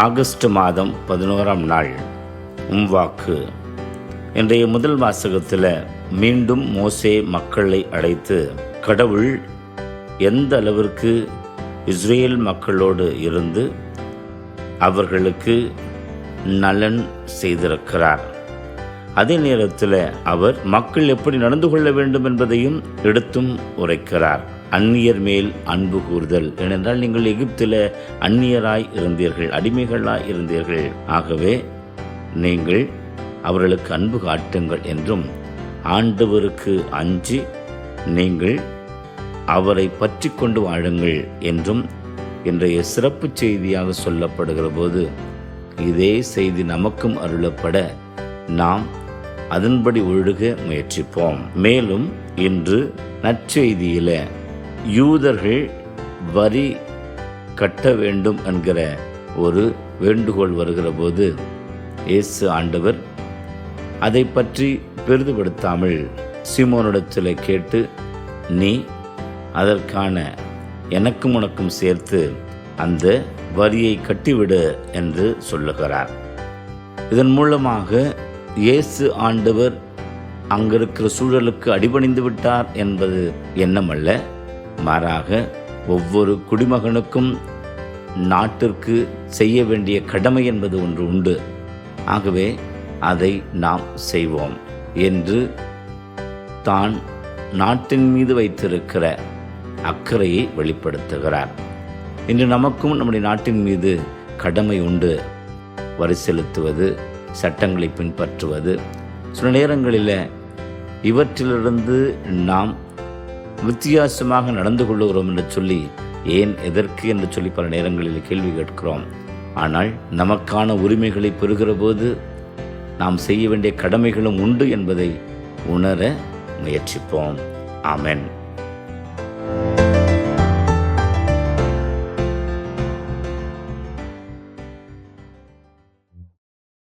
August மாதம் 11ஆம் நாள் வாக்கு. இன்றைய முதல் வாசகத்தில் மீண்டும் மோசே மக்களை அழைத்து கடவுள் எந்த அளவிற்கு இஸ்ரேல் மக்களோடு இருந்து அவர்களுக்கு நலன் செய்திருக்கிறார், அதே நேரத்தில் அவர் மக்கள் எப்படி நடந்து கொள்ள வேண்டும் என்பதையும் எடுத்தும் உரைக்கிறார். அந்நியர் மேல் அன்பு கூறுதல். ஏனென்றால் நீங்கள் எகிப்தில் அந்நியராய் இருந்தீர்கள், அடிமைகளாய் இருந்தீர்கள். ஆகவே நீங்கள் அவர்களுக்கு அன்பு காட்டுங்கள் என்றும், ஆண்டவருக்கு அஞ்சி நீங்கள் அவரை பற்றி கொண்டு வாழுங்கள் என்றும் இன்றைய சிறப்பு செய்தியாக சொல்லப்படுகிற போது இதே செய்தி நமக்கும் அருளப்பட நாம் அதன்படி ஒழுக முயற்சிப்போம். மேலும் இன்று நற்செய்தியில யூதர்கள் வரி கட்ட வேண்டும் என்கிற ஒரு வேண்டுகோள் வருகிற போது இயேசு ஆண்டவர் அதை பற்றி பெரிதுபடுத்தாமல் சீமோனிடத்தில் கேட்டு, நீ அதற்கான எனக்கும் உனக்கும் சேர்த்து அந்த வரியை கட்டிவிடு என்று சொல்லுகிறார். இதன் மூலமாக இயேசு ஆண்டவர் அங்கிருக்கிற சூழலுக்கு அடிபணிந்து விட்டார் என்பது எண்ணமல்ல, மாறாக ஒவ்வொரு குடிமகனுக்கும் நாட்டிற்கு செய்ய வேண்டிய கடமை என்பது ஒன்று உண்டு. ஆகவே அதை நாம் செய்வோம் என்று தான் நாட்டின் மீது வைத்திருக்கிற அக்கறையை வெளிப்படுத்துகிறார். இன்று நமக்கும் நம்முடைய நாட்டின் மீது கடமை உண்டு. வரி செலுத்துவது, சட்டங்களை பின்பற்றுவது. சில நேரங்களில் இவற்றிலிருந்து நாம் வித்தியாசமாக நடந்து கொள்ளுகிறோம் என்று சொல்லி, ஏன் எதற்கு என்று சொல்லி பல நேரங்களில் கேள்வி கேட்கிறோம். ஆனால் நமக்கான உரிமைகளை பெறுகிற போது நாம் செய்ய வேண்டிய கடமைகளும் உண்டு என்பதை உணர முயற்சிப்போம். ஆமென்.